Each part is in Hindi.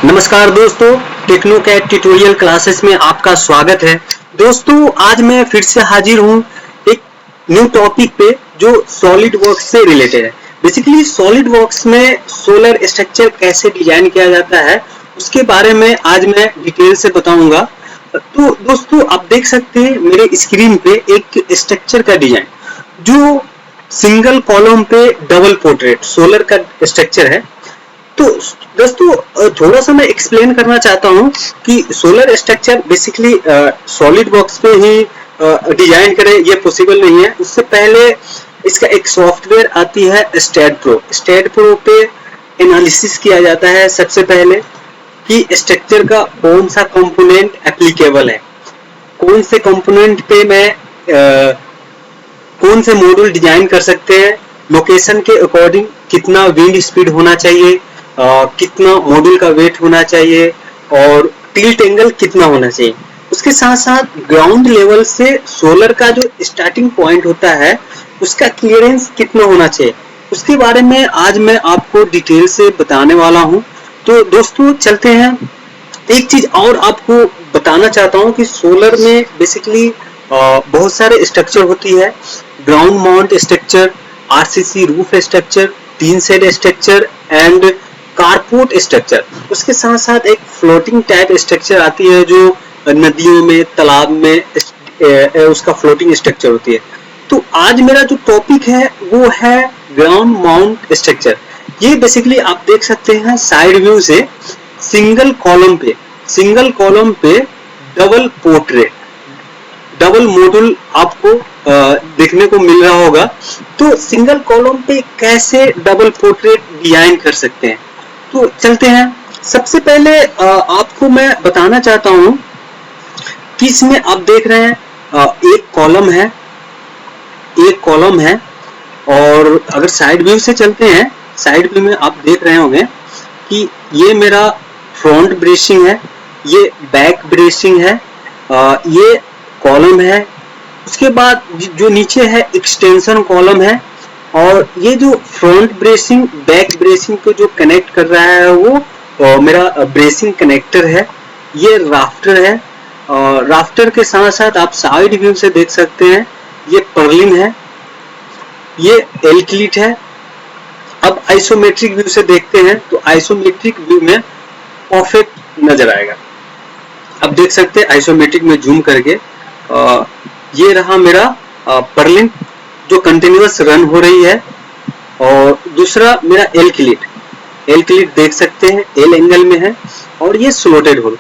नमस्कार दोस्तों, टेक्नोकैट ट्यूटोरियल क्लासेस में आपका स्वागत है। दोस्तों, आज मैं फिर से हाजिर हूँ एक न्यू टॉपिक पे जो सॉलिड वर्क्स से रिलेटेड है। बेसिकली सॉलिड वर्क्स में सोलर स्ट्रक्चर कैसे डिजाइन किया जाता है उसके बारे में आज मैं डिटेल से बताऊंगा। तो दोस्तों, आप देख सकते हैं मेरे स्क्रीन पे एक स्ट्रक्चर का डिजाइन जो सिंगल कॉलम पे डबल पोर्ट्रेट सोलर का स्ट्रक्चर है। तो दोस्तों, थोड़ा सा मैं एक्सप्लेन करना चाहता हूँ कि solar structure basically solid box पे ही डिजाइन करें ये पॉसिबल नहीं है। उससे पहले इसका एक सॉफ्टवेयर आती है स्टैड प्रो पे एनालिसिस किया जाता है सबसे पहले कि स्ट्रक्चर का कौन सा कंपोनेंट एप्लीकेबल है, कौन से कंपोनेंट पे मैं कौन से मॉड्यूल डिजाइन कर सकते हैं, लोकेशन के अकॉर्डिंग कितना विंड स्पीड होना चाहिए, कितना मॉड्यूल का वेट होना चाहिए और टिल्ट एंगल कितना होना चाहिए। उसके साथ साथ ग्राउंड लेवल से सोलर का जो स्टार्टिंग पॉइंट होता है उसका क्लियरेंस कितना होना चाहिए, उसके बारे में आज मैं आपको डिटेल से बताने वाला हूं। तो दोस्तों, चलते हैं। एक चीज और आपको बताना चाहता हूं कि सोलर में बेसिकली बहुत सारे स्ट्रक्चर होती है। Ground mount structure, RCC roof structure, tin shed structure and corporate structure. उसके साथ साथ एक फ्लोटिंग टाइप स्ट्रक्चर आती है जो नदियों में, तालाब में उसका फ्लोटिंग स्ट्रक्चर होती है। तो आज मेरा जो टॉपिक है वो है ग्राउंड माउंट स्ट्रक्चर। ये बेसिकली आप देख सकते हैं साइड व्यू से सिंगल कॉलम पे डबल पोर्ट्रेट, डबल मॉड्यूल आपको देखने को मिल रहा होगा। तो सिंगल कॉलम पे कैसे डबल पोर्ट्रेट डिजाइन कर सकते हैं, तो चलते हैं। सबसे पहले आपको मैं बताना चाहता हूं कि इसमें आप देख रहे हैं एक कॉलम है और अगर साइड व्यू से चलते हैं, साइड व्यू में आप देख रहे होंगे कि ये मेरा फ्रंट ब्रेसिंग है, ये बैक ब्रेसिंग है, ये कॉलम है। उसके बाद जो नीचे है एक्सटेंशन कॉलम है और ये जो फ्रंट ब्रेसिंग बैक ब्रेसिंग को जो कनेक्ट कर रहा है वो मेरा ब्रेसिंग कनेक्टर है। ये राफ्टर है और राफ्टर के साथ साथ आप साइड व्यू से देख सकते हैं ये पर्लिंग है, ये एल क्लीट है। अब आइसोमेट्रिक व्यू से देखते हैं तो आइसोमेट्रिक व्यू में परफेक्ट नजर आएगा। अब देख सकते हैं आइसोमेट्रिक में जूम करके ये रहा मेरा पर्लिंग जो कंटिन्यूअस रन हो रही है और दूसरा मेरा एल क्लीट देख सकते हैं एल एंगल में है और ये स्लोटेड होल।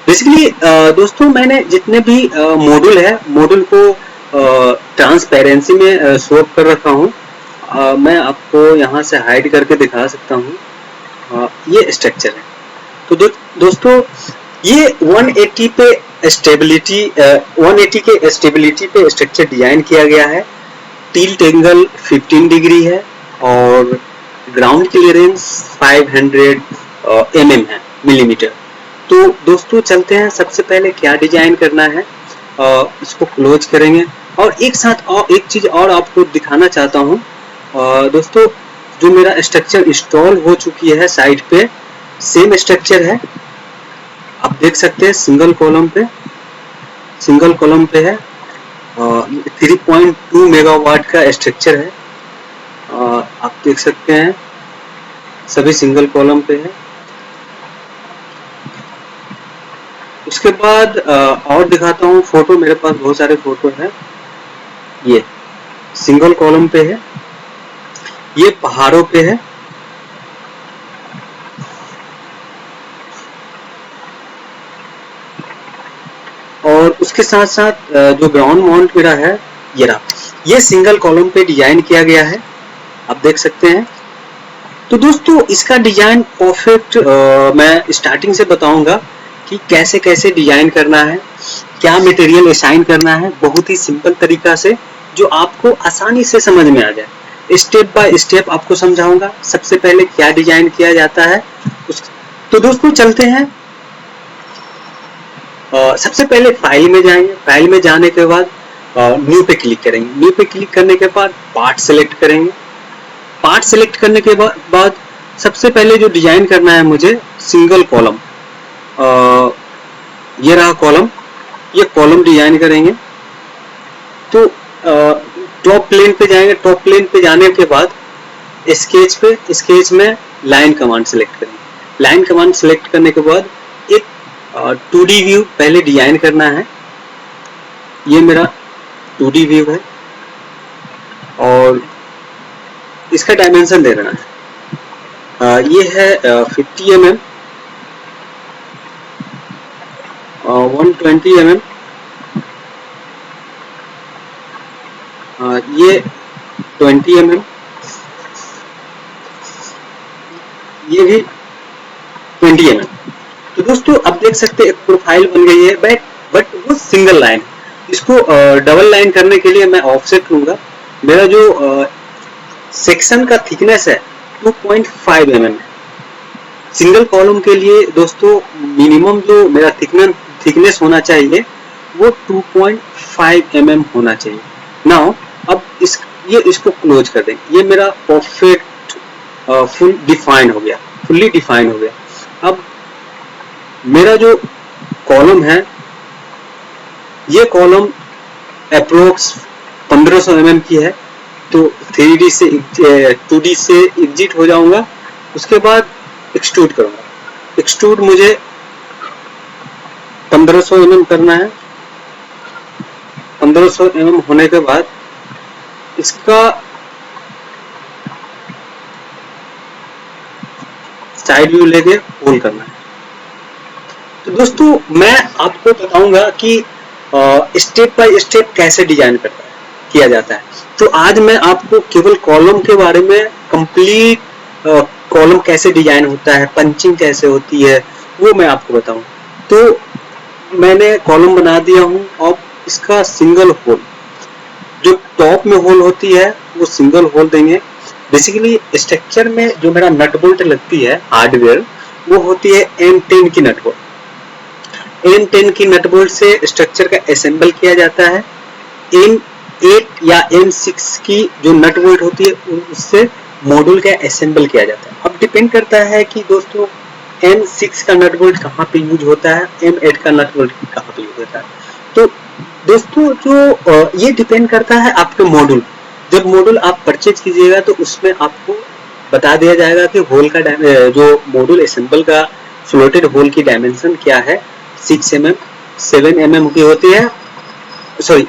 बेसिकली दोस्तों, मैंने जितने भी मॉड्यूल को ट्रांसपेरेंसी में शो कर रखा हूँ। मैं आपको यहाँ से हाइड करके दिखा सकता हूँ। ये स्ट्रक्चर है। तो दोस्तों, ये 180 पे स्टेबिलिटी 180 के स्टेबिलिटी पे स्ट्रक्चर डिजाइन किया गया है। टिल्ट एंगल 15 डिग्री है और ग्राउंड क्लियरेंस 500 mm है, मिलीमीटर। तो दोस्तों, चलते हैं। सबसे पहले क्या डिजाइन करना है, इसको क्लोज करेंगे और एक साथ और एक चीज और आपको दिखाना चाहता हूँ। दोस्तों, जो मेरा स्ट्रक्चर इंस्टॉल हो चुकी है साइड पे सेम स्ट्रक्चर है। आप देख सकते हैं सिंगल कॉलम पे है 3.2 मेगावाट का स्ट्रक्चर है। आप देख सकते हैं सभी सिंगल कॉलम पे है। उसके बाद और दिखाता हूँ फोटो, मेरे पास बहुत सारे फोटो है। ये सिंगल कॉलम पे है, ये पहाड़ों पे है और उसके साथ साथ जो ग्राउंड माउंट मेरा है ये रहा, ये सिंगल कॉलम पे डिजाइन किया गया है। आप देख सकते हैं। तो दोस्तों, इसका डिजाइन परफेक्ट मैं स्टार्टिंग से बताऊंगा कि कैसे कैसे डिजाइन करना है, क्या मटेरियल असाइन करना है, बहुत ही सिंपल तरीका से जो आपको आसानी से समझ में आ जाए। स्टेप बाय स्टेप आपको समझाऊंगा सबसे पहले क्या डिजाइन किया जाता है। तो दोस्तों, चलते हैं। सबसे पहले फाइल में जाएंगे। फाइल में जाने के बाद न्यू पे क्लिक करेंगे। न्यू पे क्लिक करने के बाद पार्ट सेलेक्ट करेंगे। पार्ट सेलेक्ट करने के बाद सबसे पहले जो डिजाइन करना है मुझे सिंगल कॉलम, ये रहा कॉलम, ये कॉलम डिजाइन करेंगे। तो टॉप प्लेन पे जाएंगे, टॉप प्लेन पे जाने के बाद स्केच में लाइन कमांड सेलेक्ट करेंगे। लाइन कमांड सेलेक्ट करने के बाद एक 2D व्यू पहले डिजाइन करना है। ये मेरा 2D व्यू है और इसका डायमेंशन दे देना है। ये है 50 mm, 120 mm, ये 20 mm, ये भी 20 mm। तो दोस्तों अब देख सकते हैं एक प्रोफाइल बन गई है, बट वो सिंगल लाइन। इसको डबल लाइन करने के लिए मैं ऑफसेट लूंगा। मेरा जो सेक्शन का थिकनेस है 2.5 mm है। सिंगल कॉलम के लिए दोस्तों मिनिमम जो मेरा थिकनेस होना चाहिए वो 2.5 mm होना चाहिए। नाउ अब इसको क्लोज कर दें। ये मेरा परफेक्ट फुल्ली डिफाइन हो गया। अब मेरा जो कॉलम है, ये कॉलम अप्रोक्स 1500 mm की है। तो 3D से 2D से एग्जिट हो जाऊंगा, उसके बाद एक्सट्रूड करूंगा। एक्सट्रूड मुझे 1500 mm करना है। 1500 mm होने के बाद इसका साइड व्यू लेके होल करना है। तो दोस्तों मैं आपको बताऊंगा कि स्टेप बाय स्टेप कैसे डिजाइन किया जाता है। तो आज मैं आपको केवल कॉलम के बारे में, कंप्लीट कॉलम कैसे डिजाइन होता है, पंचिंग कैसे होती है, वो मैं आपको बताऊं। तो मैंने कॉलम बना दिया हूं। अब इसका सिंगल होल, जो टॉप में होल होती है वो सिंगल होल देंगे। बेसिकली स्ट्रक्चर में जो मेरा नट बोल्ट लगती है हार्डवेयर, वो होती है M10 की नट बोल्ट। M10 की नट बोल्ट से स्ट्रक्चर का असेंबल किया जाता है। M8 या M6 की जो नट बोल्ट होती है उससे मॉड्यूल का असेंबल किया जाता है। अब डिपेंड करता है कि दोस्तों M6 का नट बोल्ट कहाँ पे यूज होता है, M8 का नट बोल्ट कहाँ पे यूज होता है। तो दोस्तों जो ये डिपेंड करता है आपके मॉड्यूल। जब मॉड्यूल आप परचेज कीजिएगा तो उसमें आपको बता दिया जाएगा कि होल का जो मॉड्यूल असेंबल का फ्लोटेड होल की डायमेंशन क्या है। 6 mm, 7 mm की होती है, सॉरी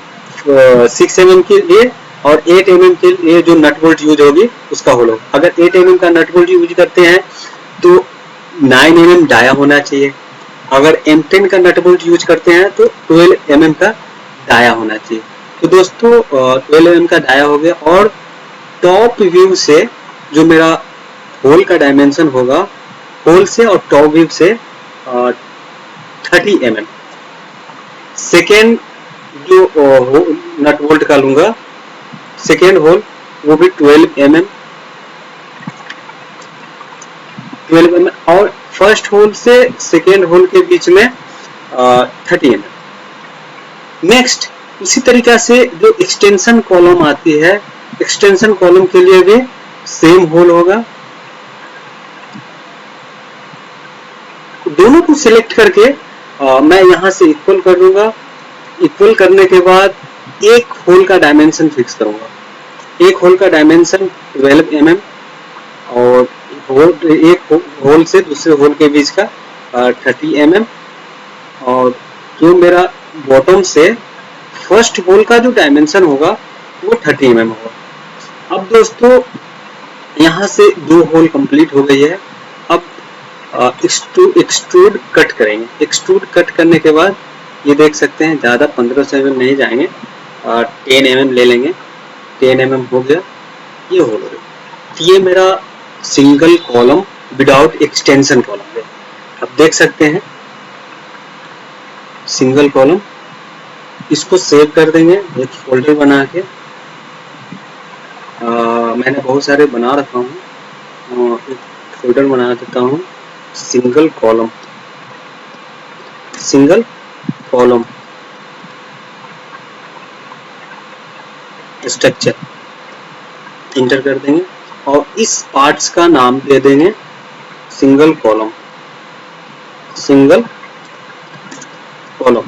6 mm के लिए, और 8 mm के लिए जो नट बोल्ट यूज होगी उसका होल होगा। अगर 8 mm का नट बोल्ट यूज करते हैं तो 9 mm डाया होना चाहिए। अगर M10 का नट बोल्ट यूज करते हैं तो 12 mm का डाया होना चाहिए। तो दोस्तों 12 mm का डाया हो गया। और टॉप व्यू से जो मेरा होल का डायमेंशन होगा, होल से और टॉप व्यू से 30 mm। सेकेंड जो नट बोल्ट का लूंगा, सेकेंड होल वो भी 12 mm, और फर्स्ट होल से सेकेंड होल के बीच में 30 mm। नेक्स्ट इसी तरीका से जो एक्सटेंशन कॉलम आती है, एक्सटेंशन कॉलम के लिए भी सेम होल होगा। दोनों को सिलेक्ट करके मैं यहां से इक्वल कर दूंगा। इक्वल करने के बाद एक होल का डायमेंशन फिक्स करूंगा। एक होल का डायमेंशन 12 mm, और एक होल से दूसरे होल के बीच का 30 mm, और जो मेरा बॉटम से फर्स्ट होल का जो डायमेंशन होगा वो 30 mm होगा। अब दोस्तों यहाँ से 2 होल कंप्लीट हो गई है। अब एक्सट्रूड कट करेंगे। एक्सट्रूड कट करने के बाद ये देख सकते हैं ज़्यादा 1500 mm नहीं जाएंगे, 10 mm ले लेंगे। 10 mm हो गया, ये होल हो गया। तो ये मेरा single column without extension column है। अब देख सकते हैं सिंगल कॉलम। इसको सेव कर देंगे एक फोल्डर बना के। मैंने बहुत सारे बना रखा हूँ, एक फोल्डर बना देता हूँ, सिंगल कॉलम स्ट्रक्चर इंटर कर देंगे और इस पार्ट्स का नाम दे देंगे सिंगल कॉलम फॉलो।